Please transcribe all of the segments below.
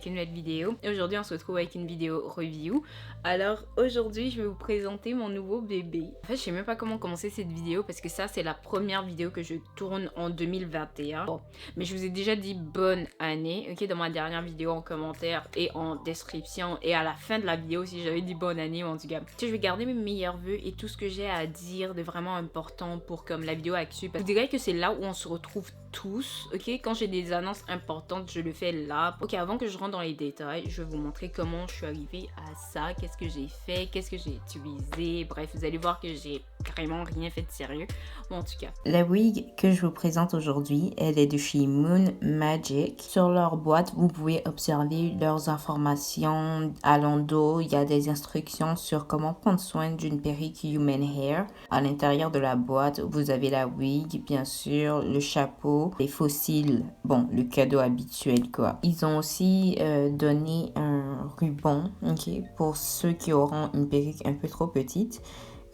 avec une nouvelle vidéo. Et aujourd'hui on se retrouve avec une vidéo review. Alors aujourd'hui je vais vous présenter mon nouveau bébé. En fait je sais même pas comment commencer cette vidéo parce que ça c'est la première vidéo que je tourne en 2021. Bon, mais je vous ai déjà dit bonne année, ok, dans ma dernière vidéo en commentaire et en description et à la fin de la vidéo si j'avais dit bonne année, en tout cas. Tu sais, je vais garder mes meilleurs vœux et tout ce que j'ai à dire de vraiment important pour comme la vidéo actuelle. Je dirais que c'est là où on se retrouve tous, ok. Quand j'ai des annonces importantes, je le fais là. Ok, avant que je rentre dans les détails, je vais vous montrer comment je suis arrivée à ça, qu'est-ce que j'ai fait, qu'est-ce que j'ai utilisé. Bref, vous allez voir que j'ai carrément rien fait de sérieux. Bon, en tout cas. La wig que je vous présente aujourd'hui, elle est de chez Moon Magic. Sur leur boîte, vous pouvez observer leurs informations à l'endos. Il y a des instructions sur comment prendre soin d'une perruque human hair. À l'intérieur de la boîte, vous avez la wig, bien sûr, le chapeau, les fossiles, bon, le cadeau habituel quoi. Ils ont aussi donné un ruban, ok, pour ceux qui auront une perruque un peu trop petite.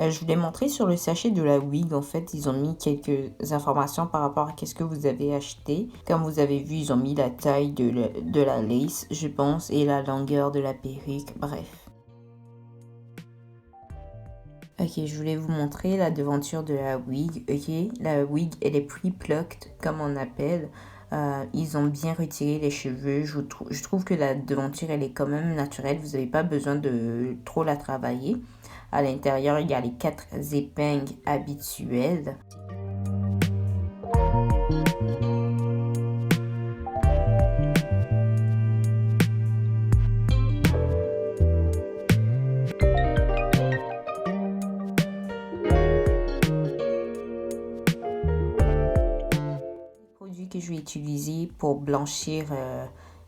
Je vous l'ai montré sur le sachet de la wig. En fait, ils ont mis quelques informations par rapport à qu'est-ce que vous avez acheté. Comme vous avez vu, ils ont mis la taille de la lace, je pense, et la longueur de la perruque. Bref. Ok, je voulais vous montrer la devanture de la wig. Ok, la wig, elle est pre-plucked, comme on appelle. Ils ont bien retiré les cheveux. Je trouve que la devanture, elle est quand même naturelle. Vous n'avez pas besoin de trop la travailler. À l'intérieur, il y a les 4 épingles habituelles. Les produits que je vais utiliser pour blanchir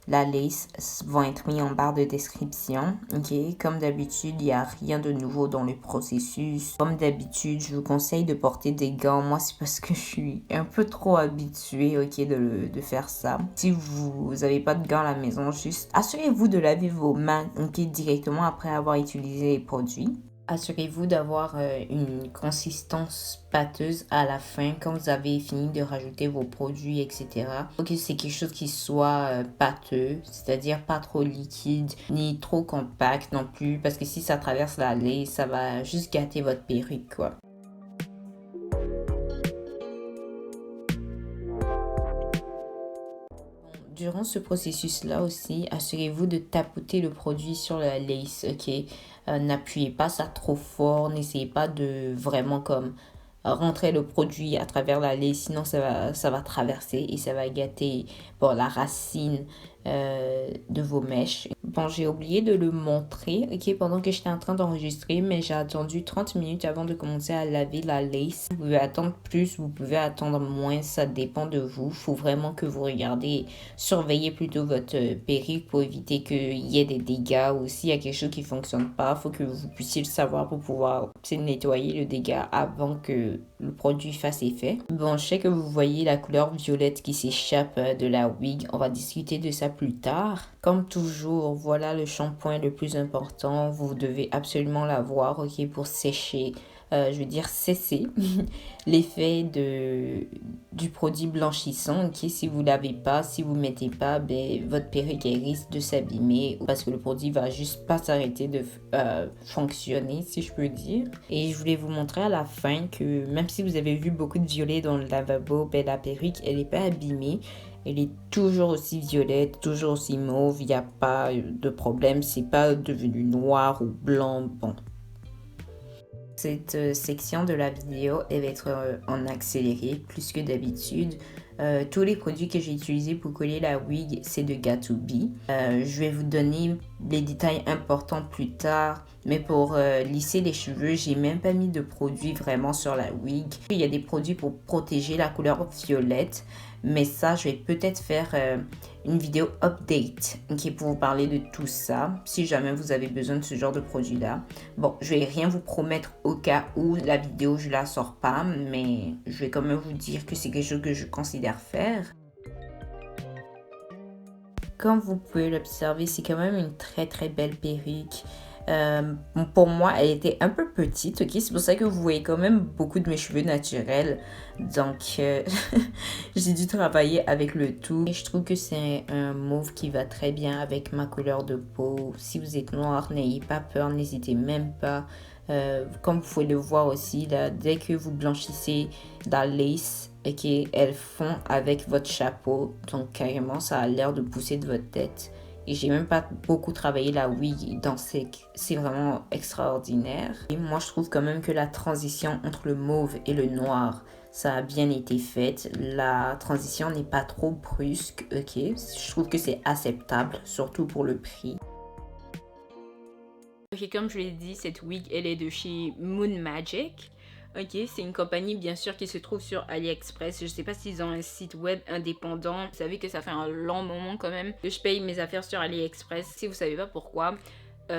la lace vont être mis en barre de description. Ok, comme d'habitude, il n'y a rien de nouveau dans le processus. Comme d'habitude, je vous conseille de porter des gants. Moi, c'est parce que je suis un peu trop habituée, ok, de faire ça. Si vous n'avez pas de gants à la maison, juste assurez-vous de laver vos mains, ok, directement après avoir utilisé les produits. Assurez-vous d'avoir une consistance pâteuse à la fin quand vous avez fini de rajouter vos produits, etc. Ok, c'est quelque chose qui soit pâteux, c'est-à-dire pas trop liquide ni trop compact non plus, parce que si ça traverse la laine, ça va juste gâter votre perruque, quoi. Durant ce processus-là aussi, assurez-vous de tapoter le produit sur la lace, ok? N'appuyez pas ça trop fort, n'essayez pas de vraiment comme rentrer le produit à travers la lace, sinon ça va traverser et ça va gâter bon, la racine de vos mèches. Bon, j'ai oublié de le montrer, ok, pendant que j'étais en train d'enregistrer, mais j'ai attendu 30 minutes avant de commencer à laver la lace. Vous pouvez attendre plus, vous pouvez attendre moins, ça dépend de vous. Faut vraiment que vous regardez, surveillez plutôt votre perruque pour éviter qu'il y ait des dégâts ou s'il y a quelque chose qui fonctionne pas, faut que vous puissiez le savoir pour pouvoir nettoyer le dégât avant que le produit fasse effet. Bon, je sais que vous voyez la couleur violette qui s'échappe de la wig, on va discuter de ça plus tard. Comme toujours, voilà le shampoing le plus important. Vous devez absolument l'avoir, ok, pour sécher, je veux dire cesser l'effet du produit blanchissant, ok. Si vous l'avez pas, si vous mettez pas, ben, votre perruque risque de s'abîmer parce que le produit va juste pas s'arrêter de fonctionner, si je peux dire. Et je voulais vous montrer à la fin que même si vous avez vu beaucoup de violet dans le lavabo, ben, la perruque, elle est pas abîmée. Elle est toujours aussi violette, toujours aussi mauve, il n'y a pas de problème, c'est pas devenu noir ou blanc, bon. Cette section de la vidéo, elle va être en accéléré plus que d'habitude. Tous les produits que j'ai utilisés pour coller la wig, c'est de Got2b. Je vais vous donner les détails importants plus tard. Mais pour lisser les cheveux, j'ai même pas mis de produits vraiment sur la wig. Il y a des produits pour protéger la couleur violette. Mais ça, je vais peut-être faire une vidéo update qui pour vous parler de tout ça. Si jamais vous avez besoin de ce genre de produit-là. Bon, je vais rien vous promettre au cas où la vidéo, je la sors pas. Mais je vais quand même vous dire que c'est quelque chose que je considère faire. Comme vous pouvez l'observer, c'est quand même une très très belle perruque. Pour moi, elle était un peu petite, ok? C'est pour ça que vous voyez quand même beaucoup de mes cheveux naturels. Donc, j'ai dû travailler avec le tout. Et je trouve que c'est un mauve qui va très bien avec ma couleur de peau. Si vous êtes noir, n'ayez pas peur, n'hésitez même pas. Comme vous pouvez le voir aussi, là, dès que vous blanchissez la lace, ok, elles fond avec votre chapeau. Donc, carrément, ça a l'air de pousser de votre tête. Et j'ai même pas beaucoup travaillé la wig, donc c'est vraiment extraordinaire. Et moi, je trouve quand même que la transition entre le mauve et le noir, ça a bien été faite. La transition n'est pas trop brusque, ok. Je trouve que c'est acceptable, surtout pour le prix. Ok, comme je l'ai dit, cette wig, elle est de chez Moon Magic. Ok, c'est une compagnie bien sûr qui se trouve sur AliExpress. Je sais pas s'ils ont un site web indépendant. Vous savez que ça fait un long moment quand même que je paye mes affaires sur AliExpress. Si vous savez pas pourquoi,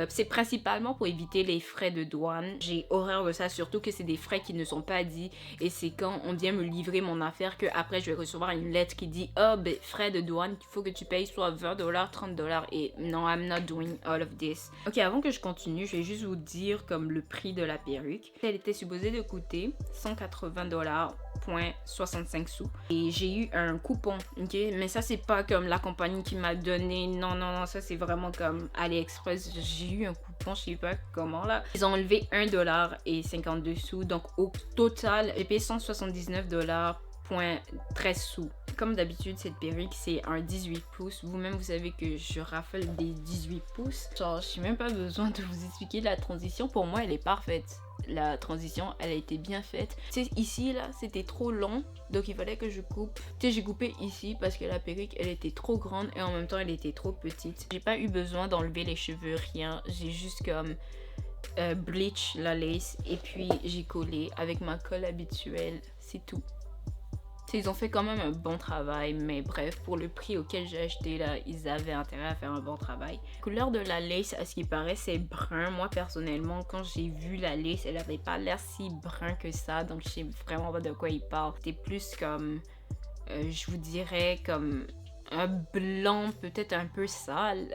c'est principalement pour éviter les frais de douane. J'ai horreur de ça, surtout que c'est des frais qui ne sont pas dits. Et c'est quand on vient me livrer mon affaire que après je vais recevoir une lettre qui dit « Oh, ben, frais de douane, il faut que tu payes soit 20$, 30$. » Et non, I'm not doing all of this. Ok, avant que je continue, je vais juste vous dire comme le prix de la perruque. Elle était supposée de coûter 180,65 sous. Et j'ai eu un coupon, ok? Mais ça, c'est pas comme la compagnie qui m'a donné. Non, non, non, ça, c'est vraiment comme AliExpress. J'ai eu un coupon, je sais pas comment là. Ils ont enlevé 1$ et 52 sous. Donc, au total, j'ai payé 179,13 sous. Comme d'habitude, cette perruque, c'est un 18 pouces. Vous-même, vous savez que je raffole des 18 pouces. Genre, j'ai même pas besoin de vous expliquer la transition. Pour moi, elle est parfaite. La transition, elle a été bien faite. Tu sais, ici, là, c'était trop long. Donc, il fallait que je coupe. Tu sais, j'ai coupé ici parce que la perruque, elle était trop grande et en même temps, elle était trop petite. J'ai pas eu besoin d'enlever les cheveux, rien. J'ai juste comme bleach la lace et puis j'ai collé avec ma colle habituelle. C'est tout. Ils ont fait quand même un bon travail, mais bref, pour le prix auquel j'ai acheté là, ils avaient intérêt à faire un bon travail. La couleur de la lace, à ce qui paraît, c'est brun. Moi, personnellement, quand j'ai vu la lace, elle avait pas l'air si brun que ça, donc je sais vraiment pas de quoi il parle. C'était plus comme, je vous dirais, comme un blanc peut-être un peu sale.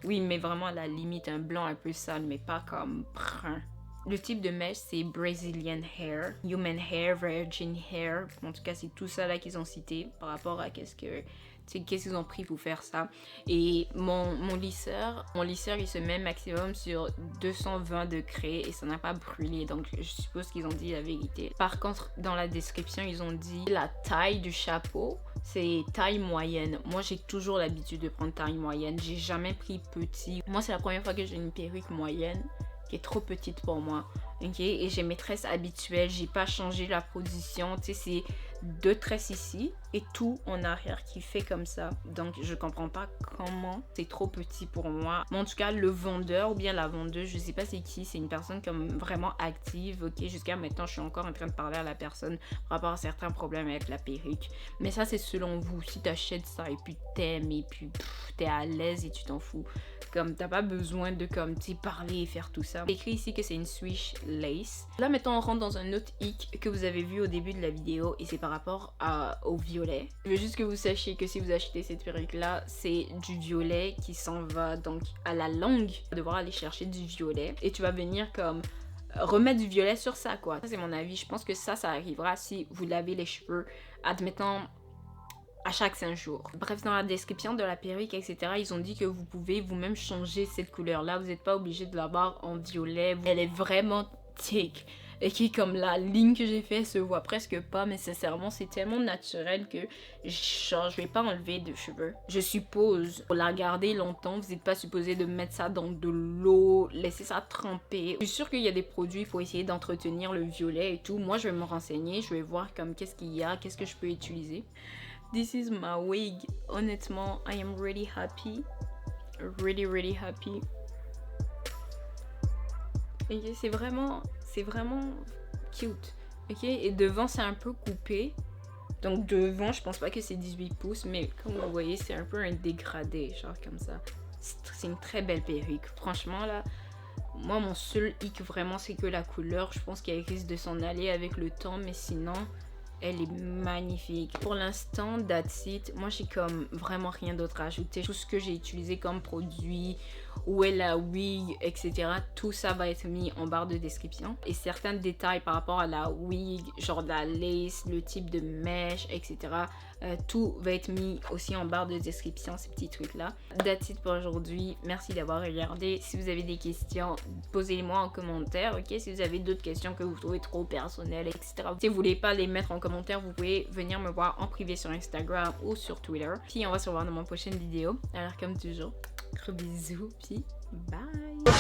Oui, mais vraiment à la limite, un blanc un peu sale, mais pas comme brun. Le type de mèche, c'est Brazilian Hair, Human Hair, Virgin Hair. En tout cas, c'est tout ça là qu'ils ont cité par rapport à qu'est-ce qu'ils ont pris pour faire ça. Et mon lisseur, il se met maximum sur 220 degrés et ça n'a pas brûlé. Donc, je suppose qu'ils ont dit la vérité. Par contre, dans la description, ils ont dit la taille du chapeau, c'est taille moyenne. Moi, j'ai toujours l'habitude de prendre taille moyenne. J'ai jamais pris petit. Moi, c'est la première fois que j'ai une perruque moyenne qui est trop petite pour moi, ok? Et j'ai mes tresses habituelles, j'ai pas changé la position, tu sais, c'est 2 tresses ici et tout en arrière qui fait comme ça. Donc, je comprends pas comment c'est trop petit pour moi. Mais en tout cas, le vendeur ou bien la vendeuse, je sais pas c'est qui, c'est une personne comme vraiment active, ok? Jusqu'à maintenant, je suis encore en train de parler à la personne par rapport à certains problèmes avec la perruque. Mais ça, c'est selon vous. Si t'achètes ça et puis t'aimes et puis t'es à l'aise et tu t'en fous. Comme t'as pas besoin de comme tu parler et faire tout ça. C'est écrit ici que c'est une Swiss lace. Là maintenant on rentre dans un autre hic que vous avez vu au début de la vidéo et c'est par rapport au violet. Je veux juste que vous sachiez que si vous achetez cette perruque là, c'est du violet qui s'en va donc à la longue. Tu vas devoir aller chercher du violet et tu vas venir comme remettre du violet sur ça quoi. Ça c'est mon avis. Je pense que ça arrivera si vous lavez les cheveux. Admettons à chaque 5 jours. Bref, dans la description de la perruque, etc., ils ont dit que vous pouvez vous-même changer cette couleur-là. Vous n'êtes pas obligé de l'avoir en violet. Elle est vraiment thick. Et qui, comme la ligne que j'ai fait, se voit presque pas. Mais sincèrement, c'est tellement naturel que je vais pas enlever de cheveux. Je suppose, pour la garder longtemps, vous n'êtes pas supposé de mettre ça dans de l'eau, laisser ça tremper. Je suis sûre qu'il y a des produits, il faut essayer d'entretenir le violet et tout. Moi, je vais me renseigner. Je vais voir comme qu'est-ce qu'il y a, qu'est-ce que je peux utiliser. This is my wig. Honnêtement, I am really happy. Really, really happy. Ok, c'est vraiment cute. Ok, et devant, c'est un peu coupé. Donc devant, je pense pas que c'est 18 pouces, mais comme vous voyez, c'est un peu un dégradé, genre comme ça. C'est une très belle perruque. Franchement, là, moi, mon seul hic vraiment, c'est que la couleur, je pense qu'elle risque de s'en aller avec le temps, mais sinon... Elle est magnifique. Pour l'instant, that's it. Moi, j'ai comme vraiment rien d'autre à ajouter. Tout ce que j'ai utilisé comme produit où est la wig, etc. Tout ça va être mis en barre de description. Et certains détails par rapport à la wig, genre la lace, le type de mèche, etc. Tout va être mis aussi en barre de description, ces petits trucs-là. That's it pour aujourd'hui. Merci d'avoir regardé. Si vous avez des questions, posez-les-moi en commentaire, ok? Si vous avez d'autres questions que vous trouvez trop personnelles, etc. Si vous voulez pas les mettre en commentaire, vous pouvez venir me voir en privé sur Instagram ou sur Twitter. Puis on va se revoir dans mon prochaine vidéo. Alors comme toujours, gros bisous, puis bye!